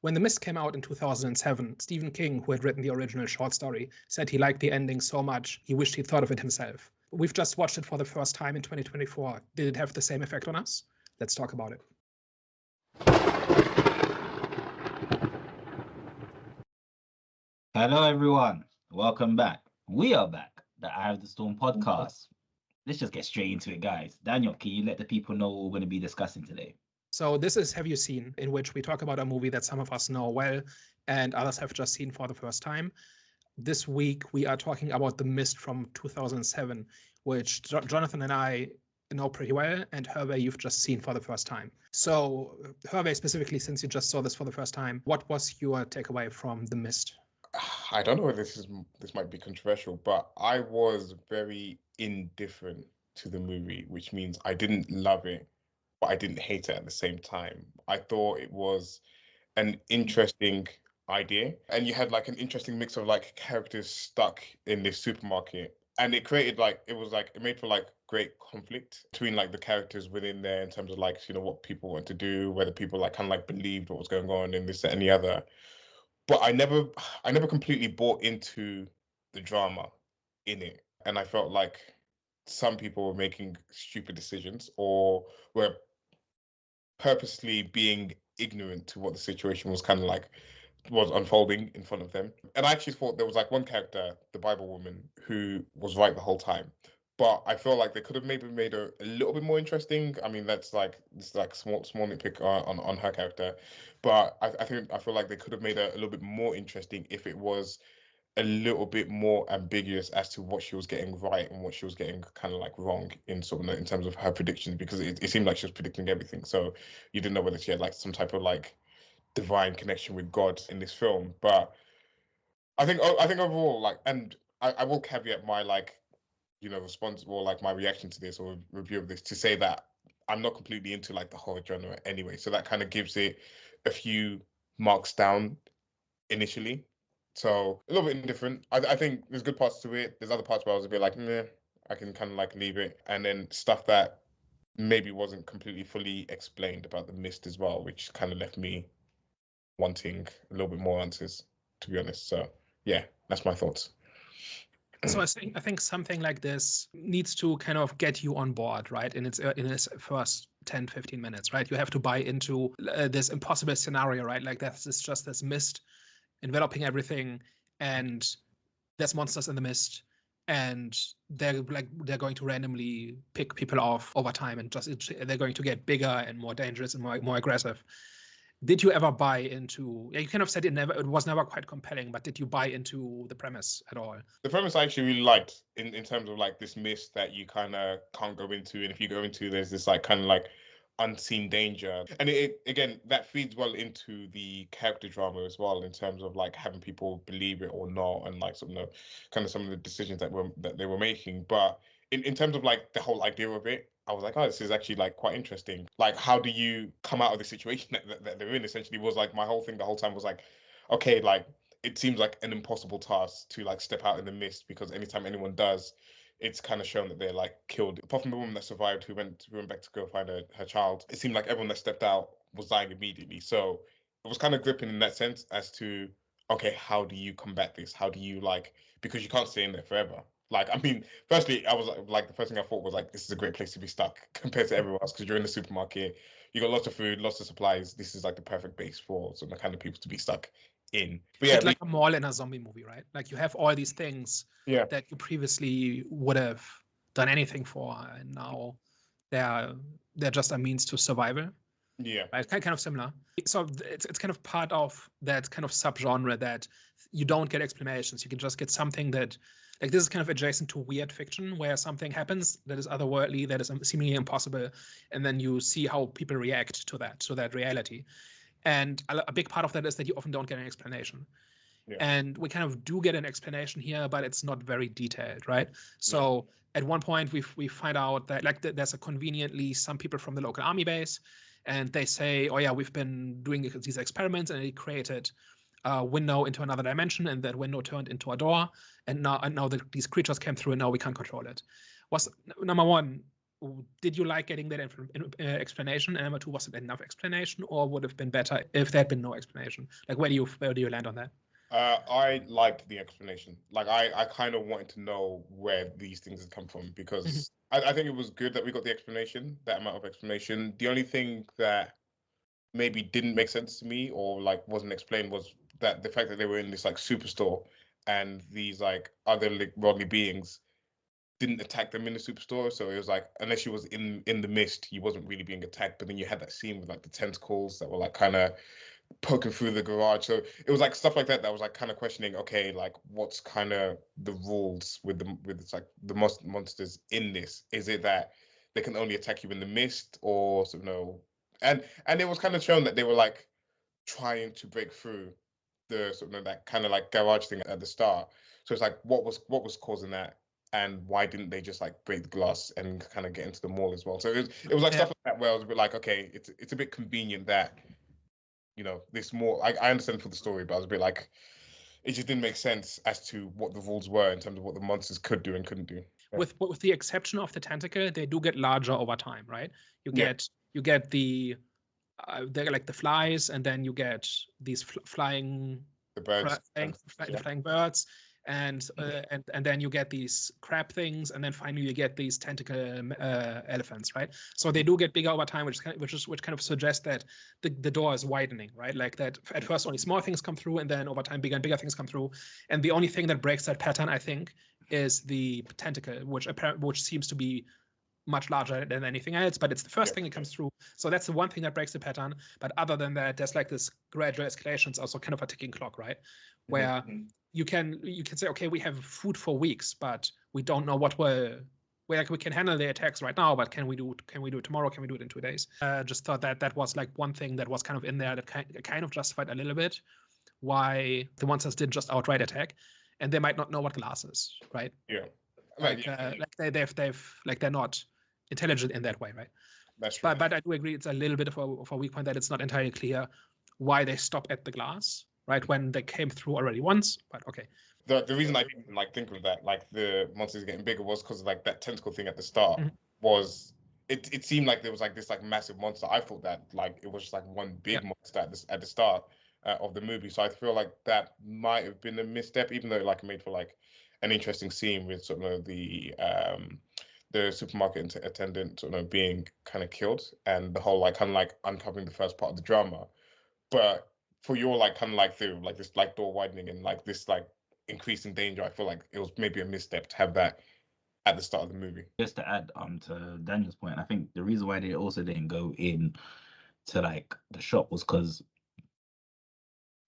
When The Mist came out in 2007, Stephen King, who had written the original short story, said he liked the ending so much he wished he'd thought of it himself. We've just watched it for the first time in 2024. Did it have the same effect on us? Let's talk about it. Hello, everyone. Welcome back. We are back, the Eye of the Storm podcast. Let's just get straight into it, guys. Daniel, can you let the people know what we're going to be discussing today? So this is Have You Seen, in which we talk about a movie that some of us know well and others have just seen for the first time. This week, we are talking about The Mist from 2007, which Jonathan and I know pretty well, and Hervé, you've just seen for the first time. So Hervé, specifically, since you just saw this for the first time, what was your takeaway from The Mist? I don't know whether this might be controversial, but I was very indifferent to the movie, which means I didn't love it, but I didn't hate it at the same time. I thought it was an interesting idea, and you had like an interesting mix of like characters stuck in this supermarket, and it created it made for like great conflict between like the characters within there in terms of like, you know, what people want to do, whether people like kind of like believed what was going on in this, that, and the other. But I never completely bought into the drama in it, and I felt like some people were making stupid decisions or were purposely being ignorant to what the situation was kind of like was unfolding in front of them. And I actually thought there was like one character, the Bible woman, who was right the whole time. But I feel like they could have maybe made her a little bit more interesting. I mean, this is like small nitpick on her character, but I feel like they could have made her a little bit more interesting if it was a little bit more ambiguous as to what she was getting right and what she was getting kind of like wrong in terms of her predictions, because it seemed like she was predicting everything. So you didn't know whether she had like some type of like divine connection with God in this film. But I think overall, like, and I will caveat my like, you know, response or like my reaction to this or review of this to say that I'm not completely into like the horror genre anyway. So that kind of gives it a few marks down initially. So a little bit indifferent. I think there's good parts to it. There's other parts where I was a bit like, meh, I can kind of like leave it. And then stuff that maybe wasn't completely fully explained about The Mist as well, which kind of left me wanting a little bit more answers, to be honest. So yeah, that's my thoughts. So I think something like this needs to kind of get you on board, right? In its first 10, 15 minutes, right? You have to buy into this impossible scenario, right? Like it's just this mist enveloping everything, and there's monsters in the mist, and they're going to randomly pick people off over time, and they're going to get bigger and more dangerous and more aggressive. Did you ever buy into? You kind of said it was never quite compelling, but did you buy into the premise at all? The premise I actually really liked in terms of like this mist that you kind of can't go into, and if you go into, there's this like kind of like unseen danger, and it again that feeds well into the character drama as well in terms of like having people believe it or not, and like some of the decisions that they were making. But in terms of like the whole idea of it, I was like, oh, this is actually like quite interesting. Like, how do you come out of the situation that they're in? Essentially, was like my whole thing the whole time was like, okay, like it seems like an impossible task to like step out in the mist, because anytime anyone does, it's kind of shown that they're like killed. Apart from the woman that survived, who went back to go find her child, it seemed like everyone that stepped out was dying immediately. So it was kind of gripping in that sense as to, okay, how do you combat this? How do you like, because you can't stay in there forever. Like, I mean, firstly, I was like the first thing I thought was like, this is a great place to be stuck compared to everywhere else, because you're in the supermarket, you got lots of food, lots of supplies. This is like the perfect base for some kind of people to be stuck in. But yeah, it's like a mall in a zombie movie, right? Like you have all these things that you previously would have done anything for, and now they're just a means to survival. Yeah, right? Kind of similar. So it's kind of part of that kind of subgenre that you don't get explanations. You can just get something that, like, this is kind of adjacent to weird fiction, where something happens that is otherworldly, that is seemingly impossible, and then you see how people react to that reality. And a big part of that is that you often don't get an explanation. Yeah. And we kind of do get an explanation here, but it's not very detailed, right? So at one point we find out that there's conveniently some people from the local army base, and they say, oh yeah, we've been doing these experiments, and it created a window into another dimension, and that window turned into a door, and now these creatures came through, and now we can't control it. Was number one, did you like getting that explanation? And number two, was it enough explanation, or would have been better if there had been no explanation? Like, where do you land on that? I liked the explanation. Like, I kind of wanted to know where these things had come from because I think it was good that we got the explanation, that amount of explanation. The only thing that maybe didn't make sense to me or like wasn't explained was that the fact that they were in this like superstore and these like other like worldly beings didn't attack them in the superstore. So it was like, unless you was in the mist, you wasn't really being attacked. But then you had that scene with like the tentacles that were like kind of poking through the garage. So it was like stuff like that was like kind of questioning, okay, like what's kind of the rules with like the monsters in this? Is it that they can only attack you in the mist, or sort of no? And it was kind of shown that they were like trying to break through the sort of that kind of like garage thing at the start. So it's like what was causing that, and why didn't they just like break the glass and kind of get into the mall as well? So it was like stuff like that where I was a bit like, okay, it's a bit convenient that, you know, this more. I understand for the story, but I was a bit like, it just didn't make sense as to what the rules were in terms of what the monsters could do and couldn't do. Yeah. With the exception of the tentacle, they do get larger over time, right? You get the they're like the flies, and then you get these flying The birds, the flying birds, and then you get these crab things, and then finally you get these tentacle elephants, right? So they do get bigger over time, which kind of suggests that the door is widening, right? Like that at first only small things come through, and then over time bigger and bigger things come through. And the only thing that breaks that pattern, I think, is the tentacle, which seems to be much larger than anything else, but it's the first thing that comes through. So that's the one thing that breaks the pattern. But other than that, there's like this gradual escalation. It's also kind of a ticking clock, right? Where you can say, okay, we have food for weeks, but we don't know we can handle the attacks right now, but can we do it tomorrow? Can we do it in 2 days? Just thought that was like one thing that was kind of in there that kind of justified a little bit why the monsters didn't just outright attack, and they might not know what glass is, right? Yeah. Like they're not intelligent in that way, right? That's true. But I do agree it's a little bit of a weak point that it's not entirely clear why they stop at the glass, right, when they came through already once. But okay. The reason I didn't like think of that, like the monsters getting bigger, was because like that tentacle thing at the start was it seemed like there was like this like massive monster. I thought that like it was just like one big monster at the start of the movie. So I feel like that might have been a misstep, even though like it made for like an interesting scene with sort of the supermarket attendant sort of being kind of killed, and the whole like kind of like uncovering the first part of the drama. But for your like kind of like through like this like door widening and like this like increasing danger, I feel like it was maybe a misstep to have that at the start of the movie. Just to add to Daniel's point, I think the reason why they also didn't go in to like the shop was because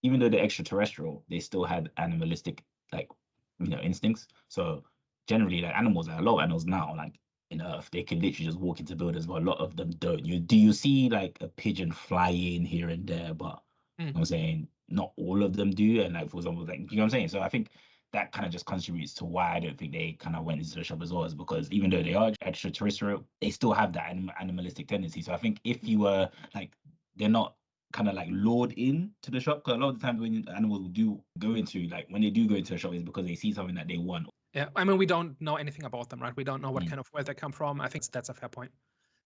even though they're extraterrestrial, they still had animalistic like, you know, instincts. So generally, like animals, like a lot of animals now, like in Earth, they can literally just walk into buildings, but a lot of them don't. You see like a pigeon fly in here and there, but you know what I'm saying, not all of them do. And like, for example, like, you know what I'm saying? So I think that kind of just contributes to why I don't think they kind of went into the shop as well, is because even though they are extraterrestrial, they still have that animalistic tendency. So I think if you were like, they're not kind of like lured in to the shop, because a lot of the times when animals do go into, like when they do go into a shop, is because they see something that they want. Yeah, I mean, we don't know anything about them, right? We don't know what kind of where they come from. I think that's a fair point.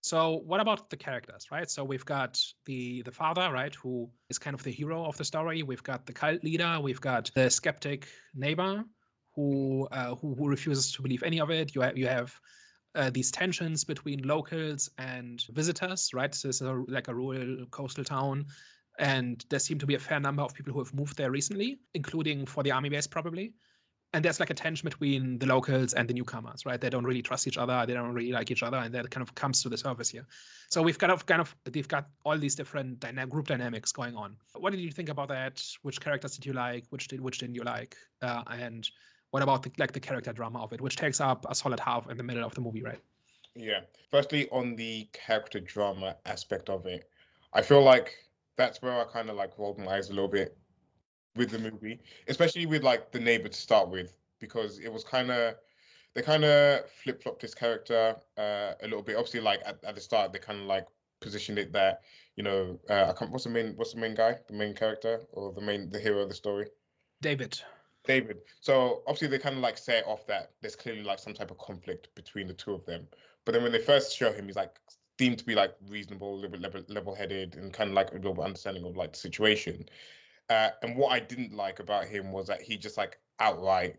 So what about the characters, right? So we've got the father, right, who is kind of the hero of the story. We've got the cult leader. We've got the skeptic neighbor who refuses to believe any of it. You have these tensions between locals and visitors, right? So this is like a rural coastal town, and there seem to be a fair number of people who have moved there recently, including for the army base probably. And there's like a tension between the locals and the newcomers, right? They don't really trust each other. They don't really like each other, and that kind of comes to the surface here. So we've got they've got all these different group dynamics going on. What did you think about that? Which characters did you like? Which didn't you like? And what about the character drama of it, which takes up a solid half in the middle of the movie, right? Yeah. Firstly, on the character drama aspect of it, I feel like that's where I kind of like rolled my eyes a little bit with the movie, especially with like the neighbor to start with, because it was they kind of flip-flopped his character a little bit. Obviously, like at the start, they kind of like positioned it that, you know, what's the main guy, the main character, or the hero of the story? David. So obviously they kind of like say off that there's clearly like some type of conflict between the two of them. But then when they first show him, he's like deemed to be like reasonable, a little bit level-headed, and kind of like a little bit understanding of like the situation. And what I didn't like about him was that he just like outright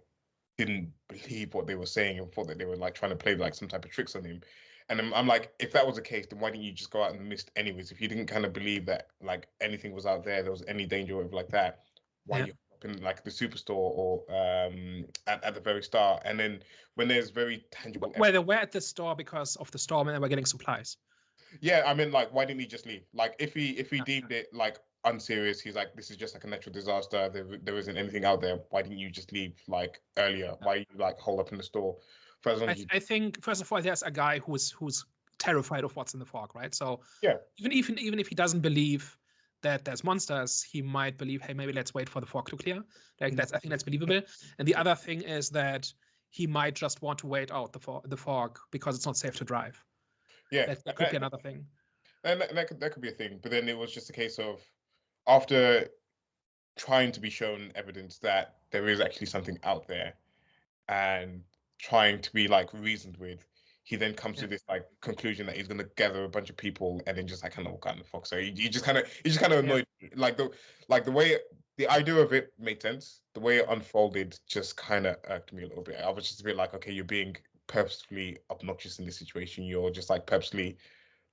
didn't believe what they were saying and thought that they were like trying to play like some type of tricks on him. And I'm like, if that was the case, then why didn't you just go out in the mist anyways? If you didn't kind of believe that like anything was out there was any danger of like that, why you up in like the superstore or at the very start? And then when there's very tangible, where they were at the store because of the storm and they were getting supplies. Yeah, I mean, like, why didn't he just leave? Like, if he deemed it like unserious, he's like, this is just like a natural disaster. There isn't anything out there. Why didn't you just leave like earlier? Why you like hold up in the store for as long as you... I think first of all, there's a guy who's terrified of what's in the fog, right? So yeah, even if he doesn't believe that there's monsters, he might believe, hey, maybe let's wait for the fog to clear. Like I think that's believable. And the other thing is that he might just want to wait out the fog because it's not safe to drive. Yeah, that could be another thing. And that could be a thing. But then it was just a case of, after trying to be shown evidence that there is actually something out there and trying to be like reasoned with, he then comes to this like conclusion that he's going to gather a bunch of people and then just like kind of walk out in the fog. So he just kind of annoyed me. Like the way the idea of it made sense. The way it unfolded just kind of irked me a little bit. I was just a bit like, okay, you're being purposefully obnoxious in this situation. You're just like purposely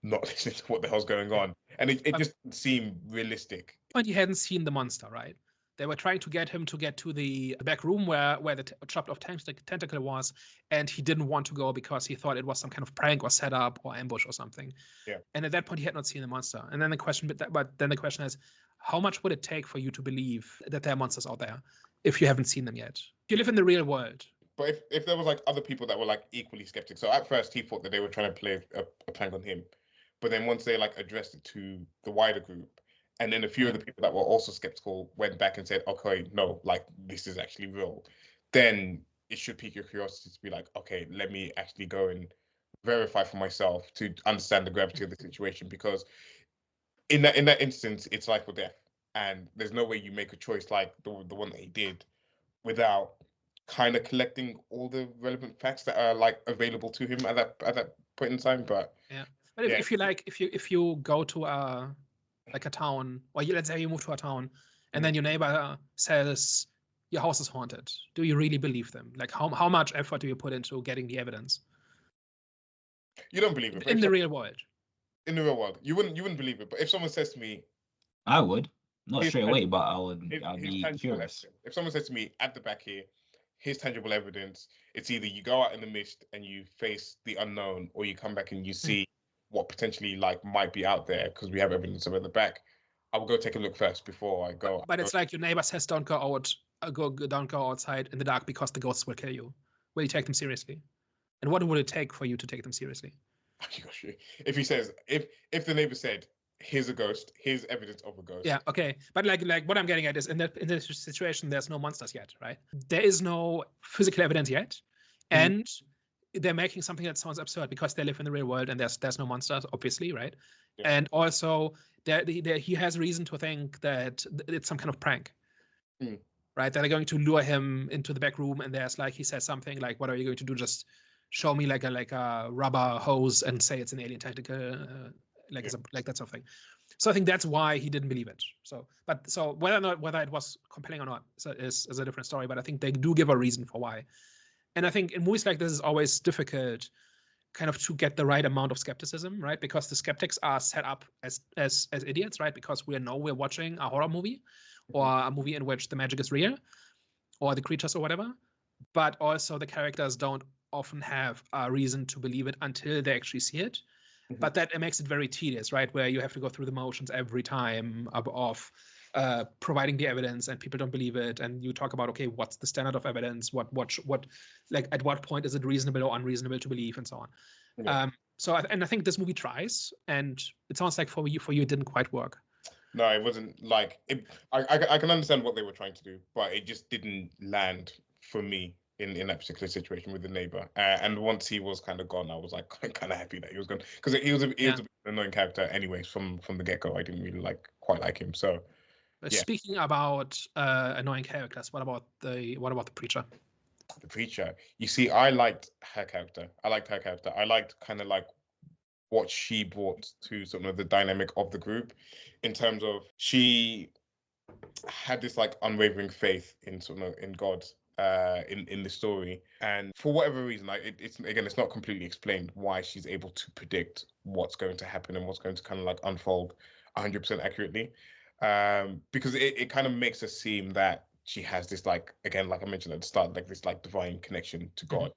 not listening to what the hell's going on, and it just didn't seem realistic. But he hadn't seen the monster, right? They were trying to get him to get to the back room where the chopped off tentacle was, and he didn't want to go because he thought it was some kind of prank or setup or ambush or something. Yeah. And at that point, he had not seen the monster. And then the question, but then the question is, how much would it take for you to believe that there are monsters out there if you haven't seen them yet? If you live in the real world. But if there was like other people that were like equally skeptic, so at first he thought that they were trying to play a prank on him, but then once they like addressed it to the wider group, and then a few of the people that were also skeptical went back and said, okay, no, like this is actually real, then it should pique your curiosity to be like, okay, let me actually go and verify for myself to understand the gravity of the situation, because in that instance, it's life or death, and there's no way you make a choice like the one that he did without kind of collecting all the relevant facts that are like available to him at that point in time. But if you go to a town, or let's say you move to a town, and then your neighbor says your house is haunted, do you really believe them? Like how much effort do you put into getting the evidence? You don't believe it in the real world. In the real world, you wouldn't believe it. But if someone says to me, I would not straight away, but I'd be curious. If someone says to me at the back here, here's tangible evidence, it's either you go out in the mist and you face the unknown, or you come back and you see what potentially like might be out there because we have evidence of it at the back. I will go take a look first before I go. But it's like your neighbor says, don't go outside in the dark because the ghosts will kill you. Will you take them seriously? And what would it take for you to take them seriously? If he says, if the neighbor said, here's a ghost, here's evidence of a ghost. Yeah, okay. But like what I'm getting at is in this situation, there's no monsters yet, right? There is no physical evidence yet. And they're making something that sounds absurd because they live in the real world and there's no monsters, obviously, right? Yeah. And also he has reason to think that it's some kind of prank. Right? That they're going to lure him into the back room, and there's like, he says something like, what are you going to do? Just show me like a rubber hose and say it's an alien tentacle, like that sort of thing. So I think that's why he didn't believe it. So whether it was compelling or not is a different story, but I think they do give a reason for why. And I think in movies like this, it's always difficult kind of to get the right amount of skepticism, right? Because the skeptics are set up as idiots, right? Because we know we're watching a horror movie or a movie in which the magic is real or the creatures or whatever. But also the characters don't often have a reason to believe it until they actually see it. But that makes it very tedious, right? Where you have to go through the motions every time of providing the evidence, and people don't believe it. And you talk about, okay, what's the standard of evidence? What like at what point is it reasonable or unreasonable to believe, and so on. Yeah. I think this movie tries, and it sounds like for you it didn't quite work. No, it wasn't like it. I can understand what they were trying to do, but it just didn't land for me in that particular situation with the neighbor. And once he was kind of gone, I was like kind of happy that he was gone, because he was a bit of an annoying character anyways from the get-go. I didn't really quite like him. So speaking about annoying characters, what about the preacher? the preacher. You see, I liked her character. I liked kind of like what she brought to sort of the dynamic of the group, in terms of she had this like unwavering faith in sort of in God, in the story, and for whatever reason, like it's not completely explained why she's able to predict what's going to happen and what's going to kind of like unfold 100% accurately, because it kind of makes us seem that she has this, like, again, like I mentioned at the start, like this like divine connection to God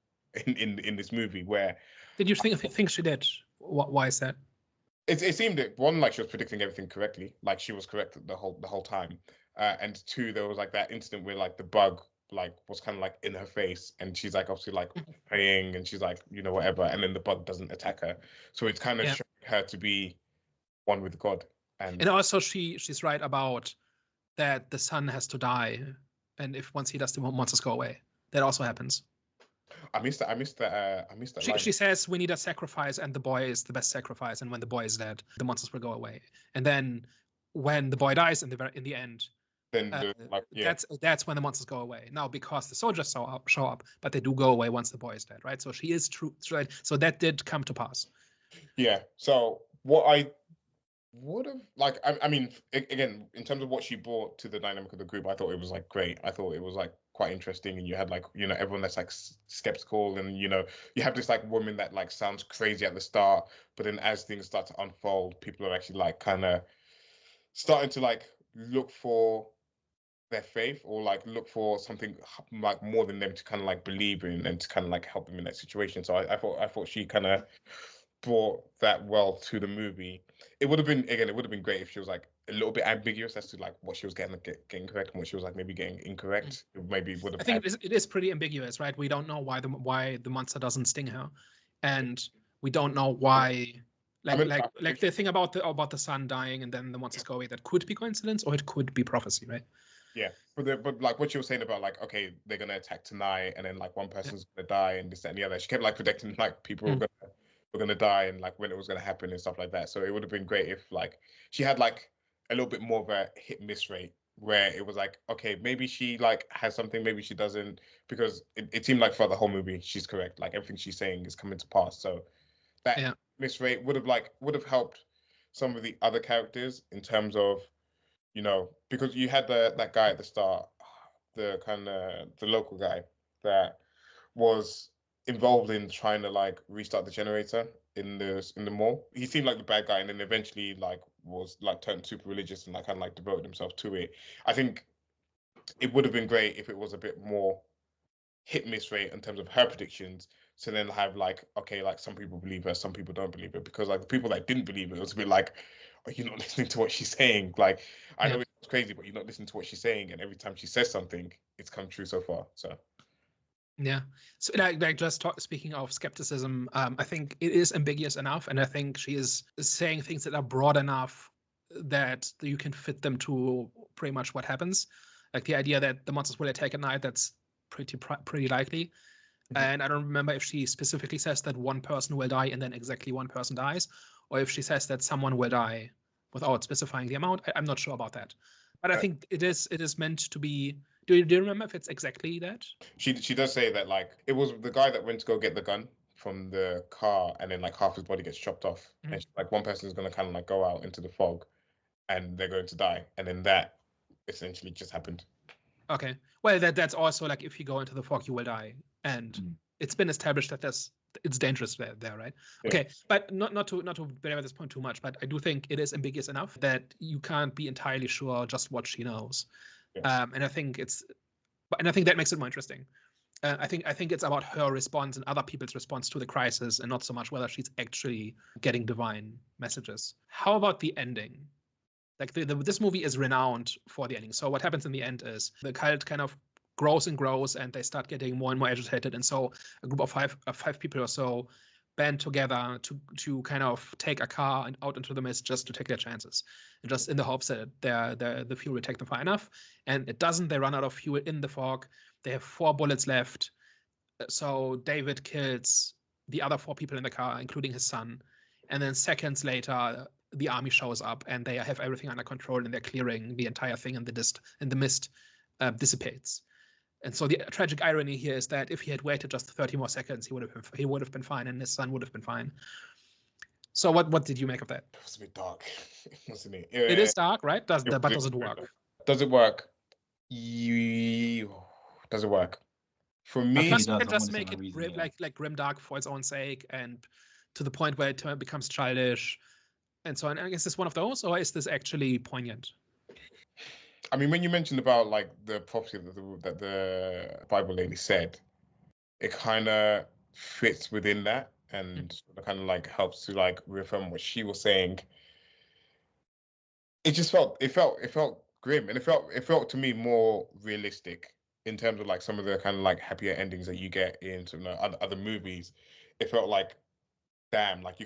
in this movie. Where did you think she did? Why is that? It seemed that, one, like she was predicting everything correctly, like she was correct the whole time, and two, there was like that incident where like the bug like was kind of like in her face, and she's like obviously like praying, and she's like, you know, whatever, and then the bug doesn't attack her, so it's kind of showing her to be one with God. And also she's right about that the son has to die, and if once he does, the monsters go away. That also happens. I missed that. She says we need a sacrifice, and the boy is the best sacrifice. And when the boy is dead, the monsters will go away. And then when the boy dies in the end, then that's when the monsters go away. Now, because the soldiers show up, but they do go away once the boy is dead, right? So she is true, right? So that did come to pass. Yeah. So what I would have like, I mean, again, in terms of what she brought to the dynamic of the group, I thought it was like great. I thought it was like quite interesting, and you had like, you know, everyone that's like skeptical, and you know, you have this like woman that like sounds crazy at the start, but then as things start to unfold, people are actually like kind of starting to like look for their faith, or like look for something like more than them to kind of like believe in, and to kind of like help them in that situation. So I thought she kind of brought that well to the movie. It would have been great if she was like a little bit ambiguous as to like what she was getting correct and what she was like maybe getting incorrect. Maybe would have. I think it is pretty ambiguous, right? We don't know why the monster doesn't sting her, and we don't know why. Like the thing about the son dying and then the monsters go away, that could be coincidence or it could be prophecy, right? Yeah, but like what you were saying about like, okay, they're gonna attack tonight, and then like one person's gonna die, and this, that, and the other. She kept like predicting like people were gonna die, and like when it was gonna happen and stuff like that. So it would have been great if like she had like a little bit more of a hit miss rate, where it was like, okay, maybe she like has something, maybe she doesn't, because it seemed like for the whole movie she's correct, like everything she's saying is coming to pass. So that miss rate would have helped some of the other characters in terms of, you know, because you had that guy at the start, the kind of the local guy that was involved in trying to like restart the generator in the mall. He seemed like the bad guy, and then eventually like was like turned super religious and like kind of like devoted himself to it. I think it would have been great if it was a bit more hit miss rate in terms of her predictions. So then have like, okay, like some people believe her, some people don't believe her, because like the people that didn't believe it was a bit like, are you not listening to what she's saying? Like, I know it's crazy, but you're not listening to what she's saying, and every time she says something, it's come true so far. So yeah, so like just speaking of skepticism, I think it is ambiguous enough, and I think she is saying things that are broad enough that you can fit them to pretty much what happens. Like the idea that the monsters will attack at night, that's pretty likely. And I don't remember if she specifically says that one person will die and then exactly one person dies, or if she says that someone will die without specifying the amount. I'm not sure about that, but I think it is meant to be. Do you remember if it's exactly that? She does say that like it was the guy that went to go get the gun from the car, and then like half his body gets chopped off, and she's like, one person is going to kind of like go out into the fog, and they're going to die, and then that essentially just happened. Okay, well that's also like, if you go into the fog, you will die, and it's been established that it's dangerous there, right? Yeah. Okay, but not to belabor this point too much, but I do think it is ambiguous enough that you can't be entirely sure just what she knows. Yeah. And I think that makes it more interesting. I think it's about her response and other people's response to the crisis, and not so much whether she's actually getting divine messages. How about the ending? Like this movie is renowned for the ending. So what happens in the end is the cult kind of grows and grows, and they start getting more and more agitated. And so a group of five people or so band together to kind of take a car and out into the mist just to take their chances, and just in the hopes that the fuel will take them far enough. And it doesn't. They run out of fuel in the fog. They have 4 bullets left. So David kills the other 4 people in the car, including his son. And then seconds later, the army shows up, and they have everything under control, and they're clearing the entire thing, and the mist dissipates. And so the tragic irony here is that if he had waited just 30 more seconds, he would have been fine, and his son would have been fine. So what did you make of that? It was a bit dark, wasn't it? It is dark, right? But does it work? Does it work? Does it work? For me, plus you can just make it like grim dark for its own sake, and to the point where it becomes childish, and so on. I guess it's one of those, or is this actually poignant? I mean, when you mentioned about like the prophecy that the Bible lady said, it kind of fits within that, and kind of like helps to like reaffirm what she was saying. It just felt grim, and it felt to me more realistic in terms of like some of the kind of like happier endings that you get in some other movies. It felt like, damn, like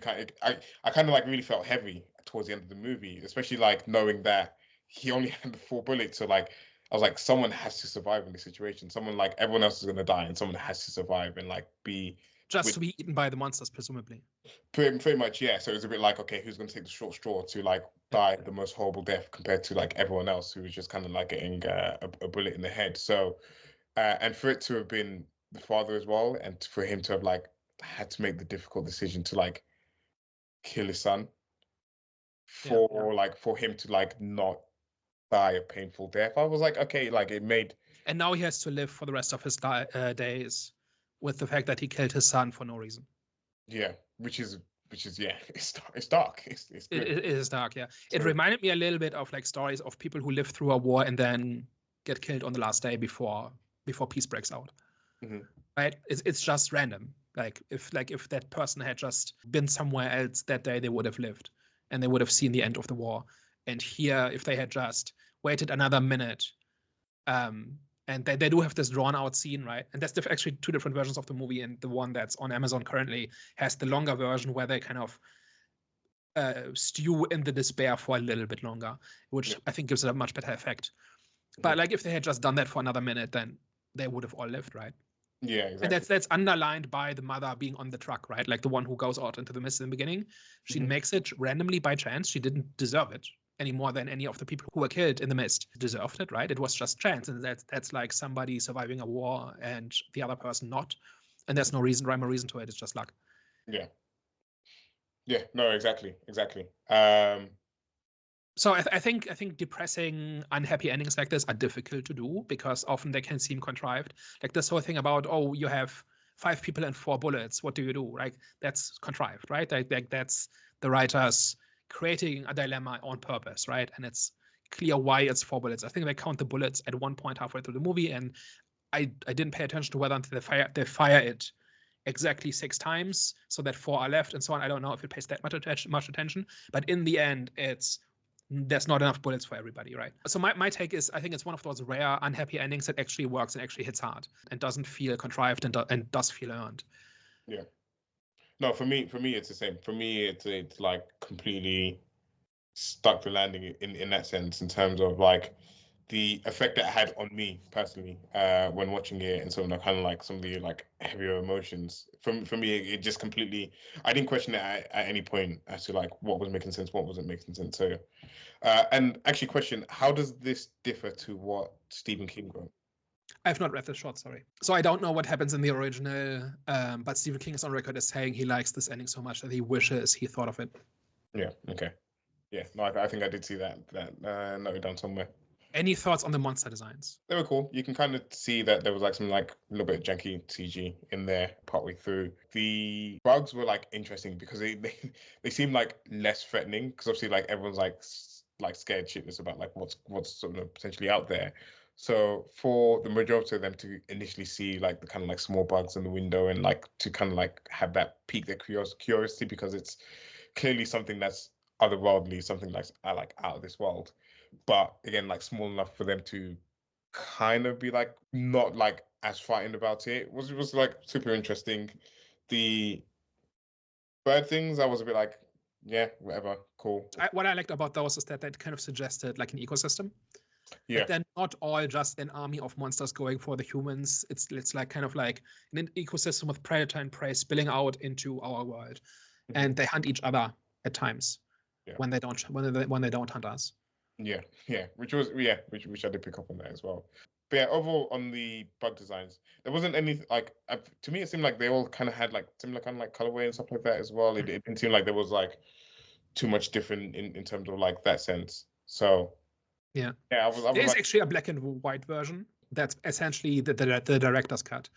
I kind of like really felt heavy towards the end of the movie, especially like knowing that he only had the 4 bullets. So like I was like, someone has to survive in this situation. Someone, like, everyone else is gonna die, and someone has to survive and like be to be eaten by the monsters, presumably. Pretty much, yeah. So it was a bit like, okay, who's gonna take the short straw to like die the most horrible death compared to like everyone else who was just kind of like getting a bullet in the head. So and for it to have been the father as well, and for him to have like had to make the difficult decision to like kill his son for him to like not die a painful death, I was like, okay, like it made. And now he has to live for the rest of his days with the fact that he killed his son for no reason. Yeah, which is yeah, it's dark. It is dark, yeah. So, it reminded me a little bit of like stories of people who live through a war and then get killed on the last day before peace breaks out. Mm-hmm. Right? It's just random. Like if that person had just been somewhere else that day, they would have lived and they would have seen the end of the war. And here, if they had just waited another minute, and they do have this drawn out scene, right? And that's actually 2 different versions of the movie, and the one that's on Amazon currently has the longer version where they kind of stew in the despair for a little bit longer, which I think gives it a much better effect. But like if they had just done that for another minute, then they would have all lived, right? Yeah, exactly. And that's underlined by the mother being on the truck, right? Like the one who goes out into the mist in the beginning. She makes it randomly by chance. She didn't deserve it any more than any of the people who were killed in the mist deserved it, right? It was just chance, and that's like somebody surviving a war and the other person not, and there's no rhyme or reason to it. It's just luck. Yeah, no, exactly. So I think depressing, unhappy endings like this are difficult to do because often they can seem contrived. Like this whole thing about, oh, you have 5 people and 4 bullets. What do you do? Like that's contrived, right? Like that's the writers creating a dilemma on purpose, right? And it's clear why it's 4 bullets. I think they count the bullets at one point halfway through the movie, and I didn't pay attention to whether until they fire it exactly 6 times so that 4 are left and so on. I don't know if it pays that much attention, but in the end, there's not enough bullets for everybody, right? So my take is, I think it's one of those rare unhappy endings that actually works and actually hits hard and doesn't feel contrived and does feel earned. Yeah. No, for me it's the same. For me it's like completely stuck the landing in that sense, in terms of like the effect that it had on me personally when watching it, and some of the kind of like some of the like heavier emotions. For me, it just completely, I didn't question it at any point as to like what was making sense, what wasn't making sense. So and actually question, how does this differ to what Stephen King wrote? I've not read the short, sorry. So I don't know what happens in the original, but Stephen King is on record as saying he likes this ending so much that he wishes he thought of it. Yeah, okay. Yeah, no, I think I did see that noted down somewhere. Any thoughts on the monster designs? They were cool. You can kind of see that there was like some like a little bit of janky CG in there partway through. The bugs were like interesting because they seem like less threatening, because obviously like everyone's like scared shitless about like what's sort of potentially out there. So for the majority of them to initially see like the kind of like small bugs in the window, and like to kind of like have that pique their curiosity, because it's clearly something that's otherworldly, something that's like out of this world, but again like small enough for them to kind of be like not like as frightened about it. It was like super interesting. The bird things, I was a bit like, yeah, whatever, cool. What I liked about those is that they kind of suggested like an ecosystem. Yeah. Like they're not all just an army of monsters going for the humans. It's like kind of like an ecosystem with predator and prey spilling out into our world, and they hunt each other at times when they don't hunt us. Yeah, which I did pick up on that as well. But yeah, overall on the bug designs, there wasn't any like to me it seemed like they all kind of had like similar kind of like colorway and stuff like that as well. It didn't seem like there was like too much different in terms of like that sense. So Yeah. yeah, I was There is like, actually a black and white version. That's essentially the director's cut,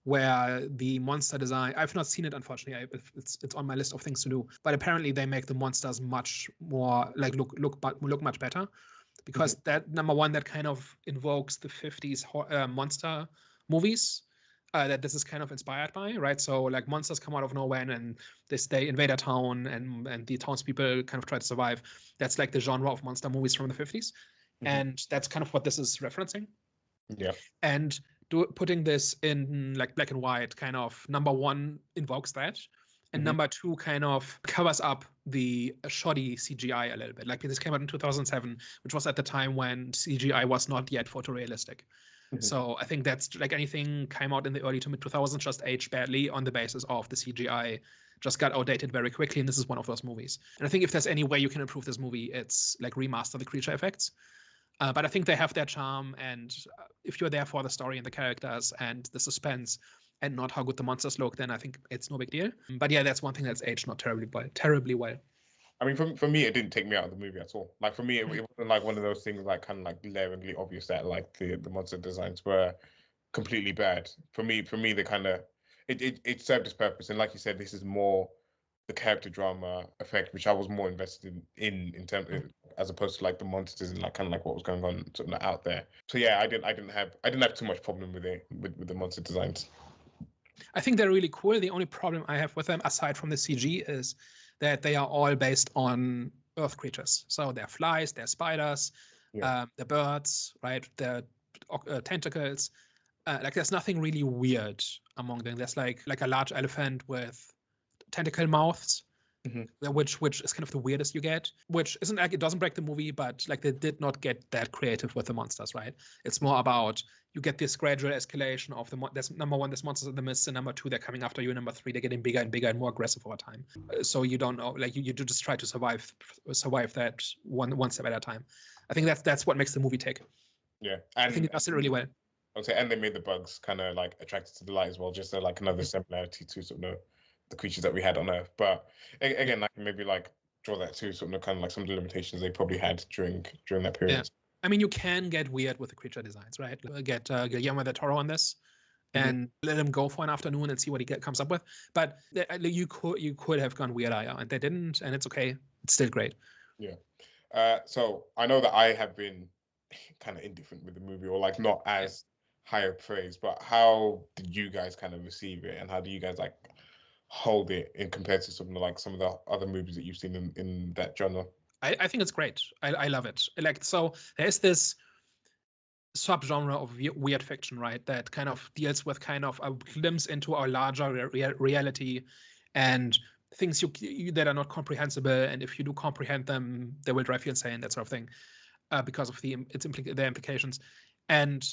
where the monster design. I've not seen it, unfortunately. It's on my list of things to do. But apparently, they make the monsters much more like look much better, because that number one, that kind of invokes the 50s monster movies. That this is kind of inspired by, right? So like monsters come out of nowhere and they invade a town, and the townspeople kind of try to survive. That's like the genre of monster movies from the 50s. And that's kind of what this is referencing. yeah. And putting this in like black and white, kind of number one invokes that, and number two kind of covers up the shoddy CGI a little bit. Like this came out in 2007, which was at the time when CGI was not yet photorealistic. So I think that's like anything came out in the early to mid 2000s just aged badly on the basis of the CGI just got outdated very quickly, and this is one of those movies. And I think if there's any way you can improve this movie, it's like remaster the creature effects. But I think they have their charm, and if you're there for the story and the characters and the suspense and not how good the monsters look, then I think it's no big deal. But yeah, that's one thing that's aged not terribly well. I mean, for me, it didn't take me out of the movie at all. Like for me, it wasn't like one of those things like kind of like glaringly obvious that like the monster designs were completely bad. For me, they kind of it served its purpose. And like you said, this is more the character drama effect, which I was more invested in terms of, as opposed to like the monsters and like kind of like what was going on sort of out there. So yeah, I didn't have too much problem with it with the monster designs. I think they're really cool. The only problem I have with them, aside from the CG, is that they are all based on Earth creatures. So they're flies, they're spiders, they're birds, right? They're tentacles. Like there's nothing really weird among them. There's like a large elephant with tentacle mouths, which is kind of the weirdest you get. Which isn't like, it doesn't break the movie, but like they did not get that creative with the monsters, right? It's more about you get this gradual escalation of there's number one, there's monsters in the mist, and number two, they're coming after you, and number three, they're getting bigger and bigger and more aggressive over time. So you don't know, like you just try to survive that one step at a time. I think that's what makes the movie tick. Yeah, and I think it does it really well. I would say, and they made the bugs kind of like attracted to the light as well, just like another similarity to sort of the creatures that we had on Earth. But again, I can maybe like draw that to sort of kind of like some of the limitations they probably had during that period. Yeah. I mean, you can get weird with the creature designs, right? Get Guillermo del Toro on this, and let him go for an afternoon and see what he comes up with. But you could have gone weird, and they didn't, and it's okay. It's still great. Yeah. So I know that I have been kind of indifferent with the movie, or like not as higher praise. But how did you guys kind of receive it, and how do you guys like hold it in compared to some of the other movies that you've seen in that genre? I think it's great. I love it. Like, so there's this subgenre of weird fiction, right, that kind of deals with kind of a glimpse into our larger reality and things you that are not comprehensible, and if you do comprehend them, they will drive you insane, that sort of thing, because of their implications. And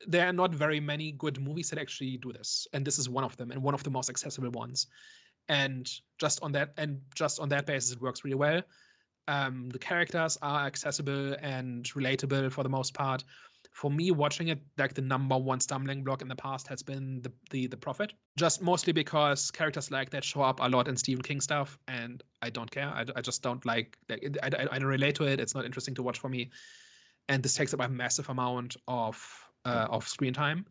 there are not very many good movies that actually do this, and this is one of them, and one of the most accessible ones. And just on that basis, it works really well. The characters are accessible and relatable for the most part. For me, watching it, like the number one stumbling block in the past has been the Prophet, just mostly because characters like that show up a lot in Stephen King stuff, and I don't care. I just don't like I don't relate to it. It's not interesting to watch for me, and this takes up a massive amount of screen time.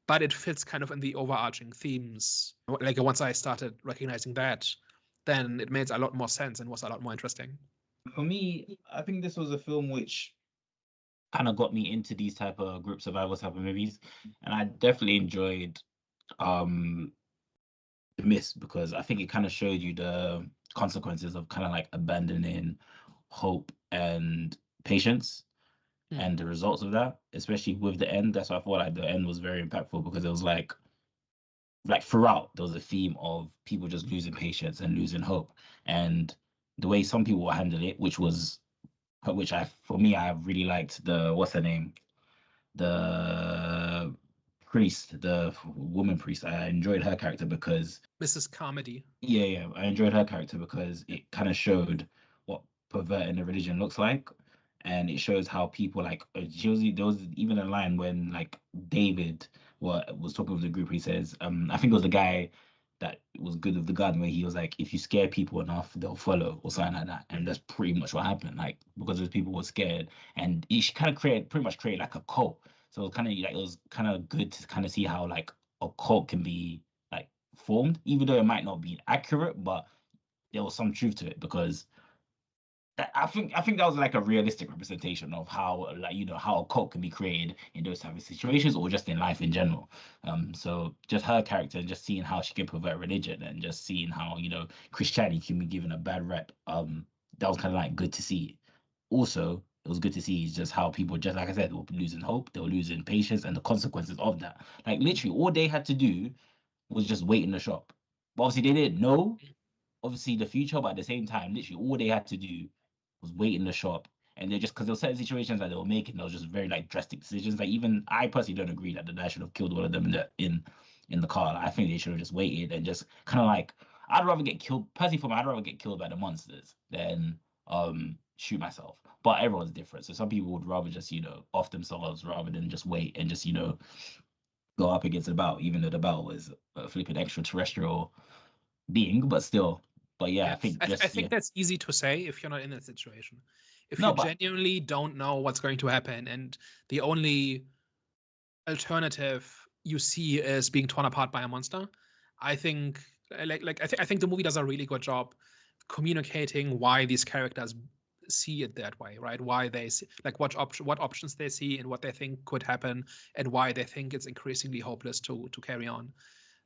But it fits kind of in the overarching themes. Like once I started recognizing that, then it made a lot more sense and was a lot more interesting. For me, I think this was a film which kind of got me into these type of group survival type of movies, and I definitely enjoyed The Mist, because I think it kind of showed you the consequences of kind of like abandoning hope and patience and the results of that, especially with the end. That's why I thought like the end was very impactful, because it was like throughout there was a theme of people just losing patience and losing hope, and the way some people handled it, which I really liked the, what's her name, the priest, the woman priest. I enjoyed her character because Mrs. Carmody. I enjoyed her character because it kind of showed what perverting a religion looks like, and it shows how people like there was even a line when like David was talking with the group. He says, I think it was the guy that was good with the gun, where he was like, if you scare people enough, they'll follow or something like that. And that's pretty much what happened. Like, because those people were scared, and he kind of pretty much created like a cult. So it was kind of good to kind of see how like a cult can be like formed, even though it might not be accurate, but there was some truth to it, because I think that was like a realistic representation of how, like, how a cult can be created in those type of situations, or just in life in general. So just her character, and just seeing how she can pervert religion, and just seeing how Christianity can be given a bad rep. That was kind of like good to see. Also, it was good to see just how people, just like I said, they were losing hope, they were losing patience, and the consequences of that. Like, literally, all they had to do was just wait in the shop. But obviously, they didn't know, obviously, the future, but at the same time, literally, all they had to do was wait in the shop. And they're just, because there were certain situations that they were making, those just very like drastic decisions. Like, even I personally don't agree that the dad should have killed all of them in the car. Like, I think they should have just waited and just kind of like, I'd rather get killed. Personally, for me, I'd rather get killed by the monsters than shoot myself. But everyone's different. So some people would rather just off themselves rather than just wait and just go up against the battle, even though the battle is a flipping extraterrestrial being, but still. But yeah, I think that's easy to say if you're not in that situation. If No, you but genuinely don't know what's going to happen, and the only alternative you see is being torn apart by a monster, I think I think the movie does a really good job communicating why these characters see it that way, right? Why they see, like, what options they see and what they think could happen, and why they think it's increasingly hopeless to carry on.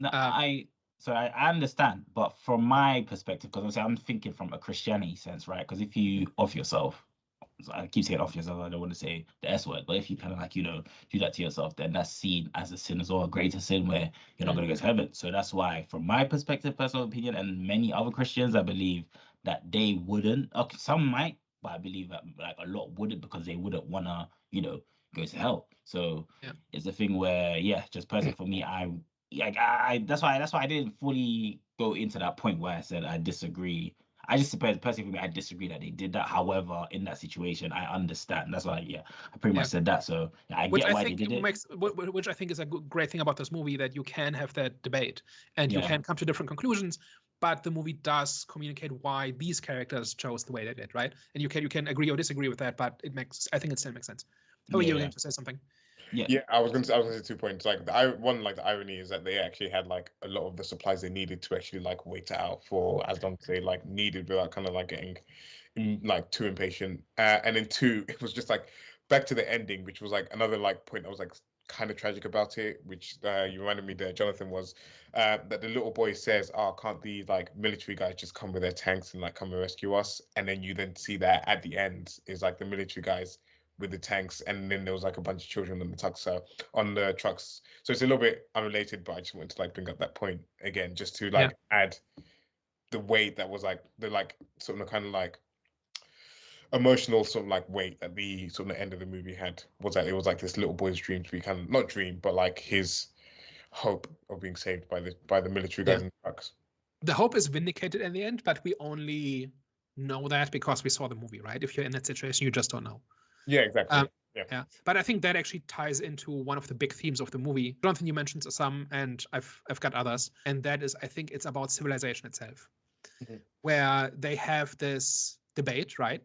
no, I understand, but from my perspective, because obviously I'm thinking from a Christianity sense, right? Because if you off yourself, so I keep saying off yourself, I don't want to say the S word, but if you kind of like, do that to yourself, then that's seen as a sin as well, a greater sin, where you're not going to go to heaven. So that's why, from my perspective, personal opinion, and many other Christians, I believe that they wouldn't. Okay, some might, but I believe that like a lot wouldn't, because they wouldn't want to, go to hell. So it's a thing where, just personally for me, that's why I didn't fully go into that point where I said I disagree. I just suppose personally for me, I disagree that they did that. However, in that situation, I understand. That's why, I pretty much said that. So I get why they did it. Which I think is a great thing about this movie, that you can have that debate and you can come to different conclusions, but the movie does communicate why these characters chose the way they did, right? And you can agree or disagree with that, but I think it still makes sense. How are you going to say something? Yeah, I was going to say 2 points. Like, the irony is that they actually had like a lot of the supplies they needed to actually like wait it out for as long as they like needed, without kind of like getting like too impatient. And then 2, it was just like back to the ending, which was like another like point that was like kind of tragic about it, which you reminded me that Jonathan was that the little boy says, "Oh, can't the like military guys just come with their tanks and like come and rescue us?" And then you then see that at the end is like the military guys with the tanks, and then there was like a bunch of children on the trucks. So it's a little bit unrelated, but I just wanted to like bring up that point again, just to like add the weight that was like the like sort of kind of like emotional sort of like weight at the sort of the end of the movie had, was that it was like this little boy's dream to be kind of not dream, but like his hope of being saved by the military guys in the trucks. The hope is vindicated in the end, but we only know that because we saw the movie, right? If you're in that situation, you just don't know. Yeah, exactly. But I think that actually ties into one of the big themes of the movie. Jonathan, you mentioned some, and I've got others, and that is, I think it's about civilization itself, where they have this debate, right,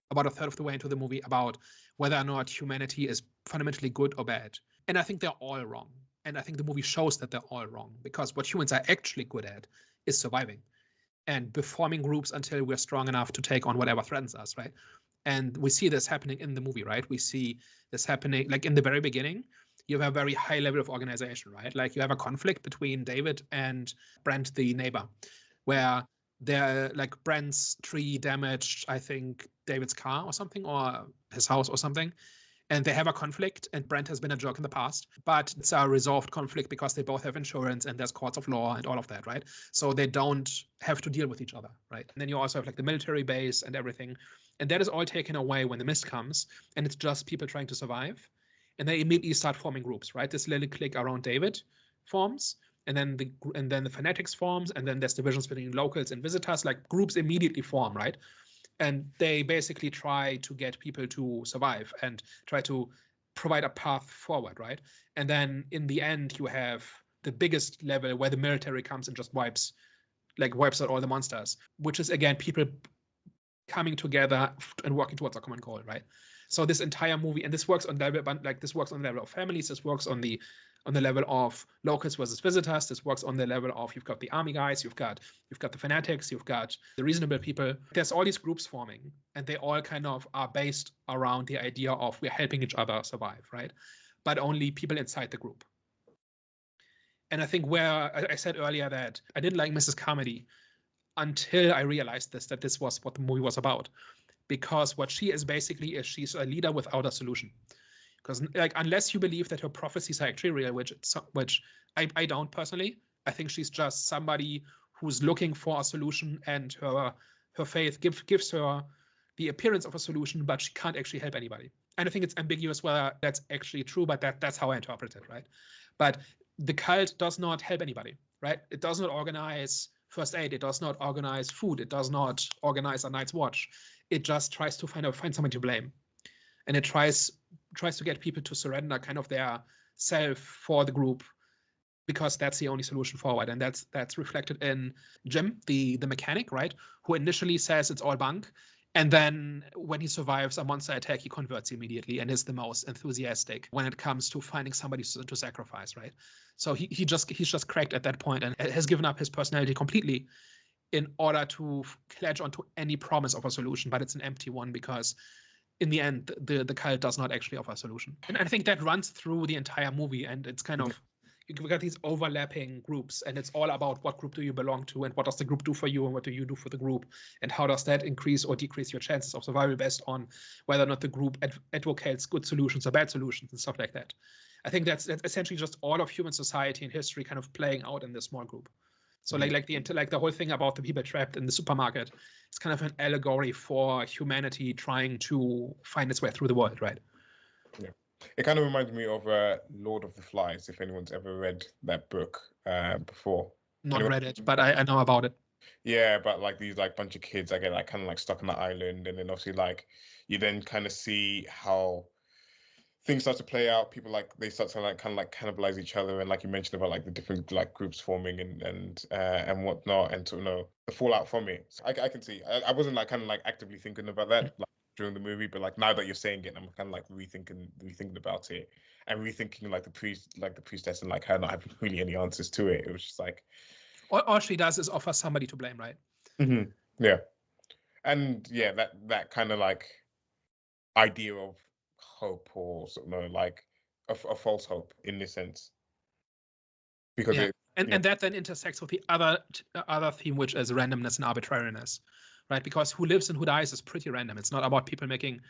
about a third of the way into the movie, about whether or not humanity is fundamentally good or bad. And I think they're all wrong. And I think the movie shows that they're all wrong, because what humans are actually good at is surviving and forming groups until we're strong enough to take on whatever threatens us, right? And we see this happening in the movie, right? We see this happening, like in the very beginning, you have a very high level of organization, right? Like you have a conflict between David and Brent, the neighbor, where they're like Brent's tree damaged, I think, David's car or something, or his house or something. And they have a conflict, and Brent has been a jerk in the past, but it's a resolved conflict because they both have insurance and there's courts of law and all of that, right? So they don't have to deal with each other, right? And then you also have like the military base and everything. And that is all taken away when the mist comes, and it's just people trying to survive. And they immediately start forming groups, right? This little clique around David forms, and then the fanatics forms, and then there's divisions between locals and visitors, like groups immediately form, right? And they basically try to get people to survive and try to provide a path forward, right? And then in the end, you have the biggest level where the military comes and just wipes out all the monsters, which is, again, people coming together and working towards a common goal, right? So this entire movie, and this works on level, this works on the level of families, this works on the level of locals versus visitors, this works on the level of, you've got the army guys, you've got the fanatics, you've got the reasonable people. There's all these groups forming, and they all kind of are based around the idea of we're helping each other survive, right? But only people inside the group. And I think where I said earlier that I didn't like Mrs. Carmody until I realized that this was what the movie was about. Because what she is basically is she's a leader without a solution. Because unless you believe that her prophecies are actually real, which I don't personally, I think she's just somebody who's looking for a solution, and her faith gives her the appearance of a solution, but she can't actually help anybody. And I think it's ambiguous whether that's actually true, but that's how I interpret it, right? But the cult does not help anybody, right? It does not organize first aid. It does not organize food. It does not organize a night's watch. It just tries to find somebody to blame. And it tries to get people to surrender kind of their self for the group, because that's the only solution forward. And that's reflected in Jim, the mechanic, right? Who initially says it's all bunk. And then when he survives a monster attack, he converts immediately and is the most enthusiastic when it comes to finding somebody to sacrifice, right? So he's just cracked at that point and has given up his personality completely in order to pledge onto any promise of a solution, but it's an empty one, because in the end, the cult does not actually offer a solution. And I think that runs through the entire movie, and it's kind of, you've got these overlapping groups, and it's all about what group do you belong to, and what does the group do for you, and what do you do for the group, and how does that increase or decrease your chances of survival based on whether or not the group advocates good solutions or bad solutions and stuff like that. I think that's essentially just all of human society and history kind of playing out in this small group. So like the whole thing about the people trapped in the supermarket, it's kind of an allegory for humanity trying to find its way through the world, right? Yeah. It kind of reminds me of Lord of the Flies, if anyone's ever read that book before. Not read it, but I know about it. Yeah, but like these bunch of kids, I get kind of stuck on the island, and then obviously you then kind of see how things start to play out. People they start to kind of cannibalize each other, and like you mentioned about the different groups forming and whatnot, and the fallout from it. So I can see. I wasn't actively thinking about that during the movie, but now that you're saying it, I'm kind of rethinking about it, and rethinking the priestess and her not having really any answers to it. It was just all she does is offer somebody to blame, right? Mm-hmm. Yeah, and yeah, that kind of idea of hope, or a false hope in this sense, because and that then intersects with the other theme, which is randomness and arbitrariness, right? Because who lives and who dies is pretty random. It's not about people making.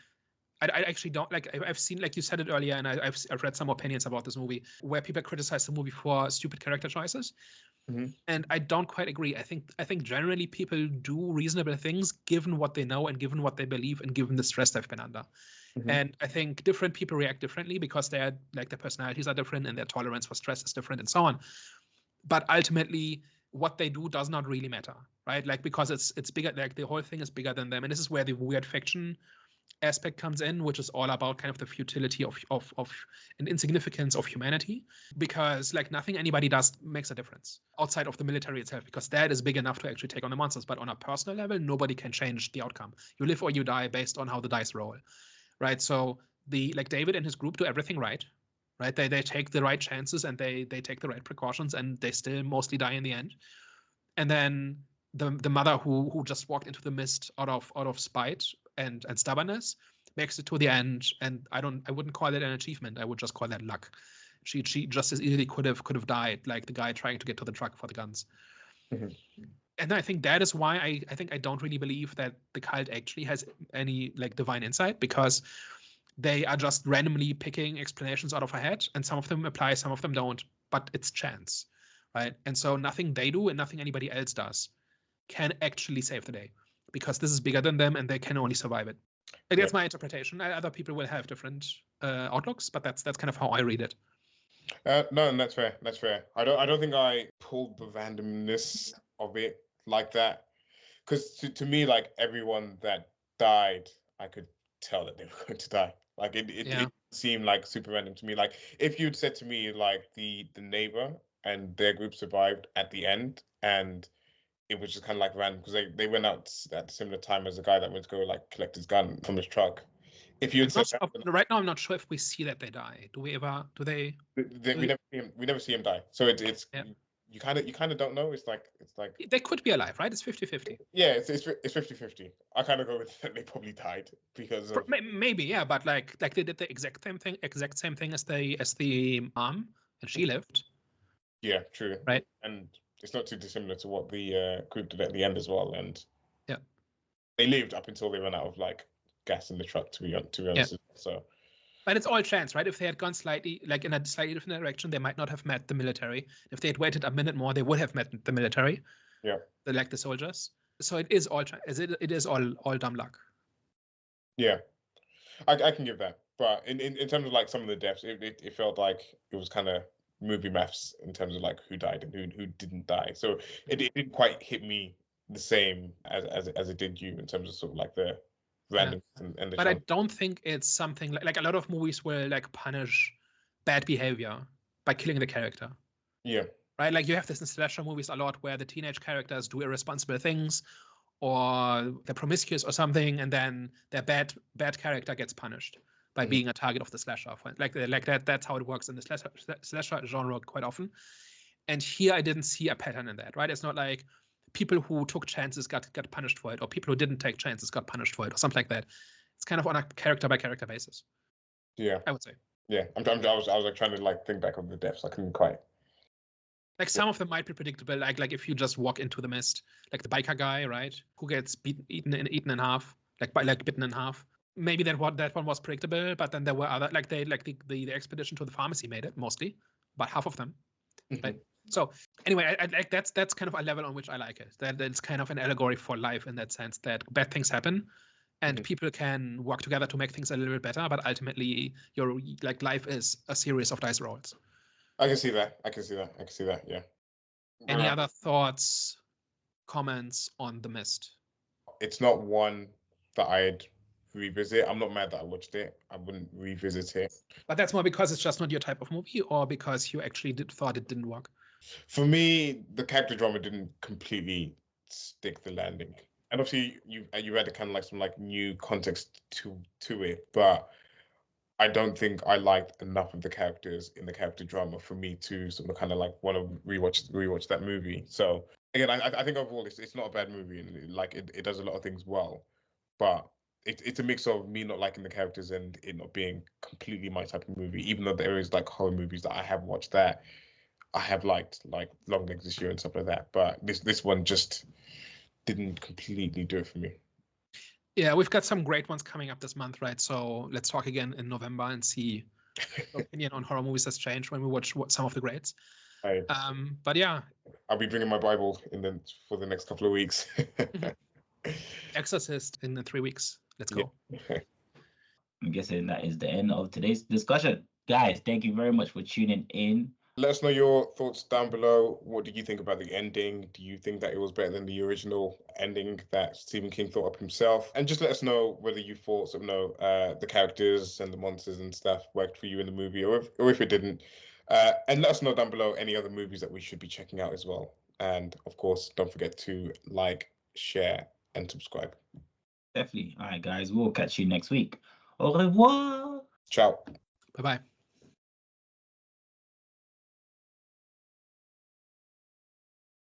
I actually don't I've seen, like you said it earlier, and I've read some opinions about this movie where people criticize the movie for stupid character choices. Mm-hmm. And I don't quite agree. I think generally people do reasonable things given what they know and given what they believe and given the stress they've been under. Mm-hmm. And I think different people react differently because their personalities are different and their tolerance for stress is different and so on. But ultimately, what they do does not really matter, right? Because it's bigger. The whole thing is bigger than them, and this is where the weird fiction aspect comes in, which is all about kind of the futility of and insignificance of humanity, because nothing anybody does makes a difference outside of the military itself, because that is big enough to actually take on the monsters. But on a personal level, nobody can change the outcome. You live or you die based on how the dice roll, right? So David and his group do everything right? They take the right chances and they take the right precautions, and they still mostly die in the end. And then the mother who just walked into the mist out of spite and stubbornness makes it to the end, and I wouldn't call it an achievement. I would just call that luck. She just as easily could have died, like the guy trying to get to the truck for the guns. Mm-hmm. And I think that is why I don't really believe that the cult actually has any divine insight, because they are just randomly picking explanations out of a hat, and some of them apply, some of them don't, but it's chance, right? And so nothing they do and nothing anybody else does can actually save the day, because this is bigger than them and they can only survive it. And that's my interpretation. Other people will have different outlooks, but that's kind of how I read it. No, and that's fair. That's fair. I don't think I pulled the randomness of it like that, because to me, everyone that died, I could tell that they were going to die. Like it Yeah. seemed like super random to me. Like if you'd said to me like the neighbor and their group survived at the end, and it was just kind of like random because they went out at a similar time as the guy that went to go like collect his gun from his truck. If you had said right now, I'm not sure if we see that they die. Do we ever? Do they? we never see him die. So it's Yeah. you kind of don't know. It's like They could be alive, right? It's 50-50. Yeah, it's 50-50. I kind of go with that they probably died because of maybe, yeah, but like they did the exact same thing as the mom, and she lived. Yeah, true. Right. And it's not too dissimilar to what the group did at the end as well. And yeah, they lived up until they ran out of like gas in the truck. To be honest, yeah. So. But it's all chance, right? If they had gone slightly in a slightly different direction, they might not have met the military. If they had waited a minute more, they would have met the military. Yeah. Like the soldiers. So it is all it is all dumb luck. Yeah, I can give that. But in terms of like some of the deaths, it felt like it was kind of movie maths in terms of like who died and who didn't die. So it didn't quite hit me the same as it did you in terms of sort of like the random and the. But I don't think it's something like a lot of movies will like punish bad behavior by killing the character. Yeah. Right, like you have this in slasher movies a lot where the teenage characters do irresponsible things, or they're promiscuous or something, and then their bad character gets punished by being a target of the slasher. Like that. That's how it works in the slasher genre quite often. And here I didn't see a pattern in that. Right, it's not like people who took chances got punished for it, or people who didn't take chances got punished for it, or something like that. It's kind of on a character by character basis. Yeah, I would say. Yeah, I was like trying to like think back of the deaths. I couldn't quite. Like some of them might be predictable, like if you just walk into the mist, like the biker guy, right, who gets eaten in half, bitten in half. Maybe that one was predictable, but then there were other, like the expedition to the pharmacy made it mostly, about half of them. Right. So anyway, I like that's kind of a level on which I like it. That it's kind of an allegory for life in that sense that bad things happen, and people can work together to make things a little bit better. But ultimately, your life is a series of dice rolls. I can see that. Yeah. Any other thoughts, comments on The Mist? It's not one that I'd revisit. I'm not mad that I watched it. I wouldn't revisit it. But that's more because it's just not your type of movie, or because you actually thought it didn't work? For me, the character drama didn't completely stick the landing. And obviously, you added kind of like some like new context to it, but I don't think I liked enough of the characters in the character drama for me to sort of kind of like want to rewatch that movie. So again, I think overall it's not a bad movie, and like it does a lot of things well, but it's a mix of me not liking the characters and it not being completely my type of movie. Even though there is like horror movies that I have watched that I have liked, like Long Legs this year and stuff like that, but this one just didn't completely do it for me. Yeah, we've got some great ones coming up this month, right? So let's talk again in November and see your opinion on horror movies has changed when we watch some of the greats. But yeah, I'll be bringing my Bible for the next couple of weeks. Exorcist in 3 weeks. Let's go. Yeah. I'm guessing that is the end of today's discussion. Guys, thank you very much for tuning in. Let us know your thoughts down below. What did you think about the ending? Do you think that it was better than the original ending that Stephen King thought up himself? And just let us know whether you thought the characters and the monsters and stuff worked for you in the movie, or if it didn't. And let us know down below any other movies that we should be checking out as well. And of course, don't forget to like, share, and subscribe. Definitely. All right, guys, we'll catch you next week. Au revoir. Ciao. Bye-bye.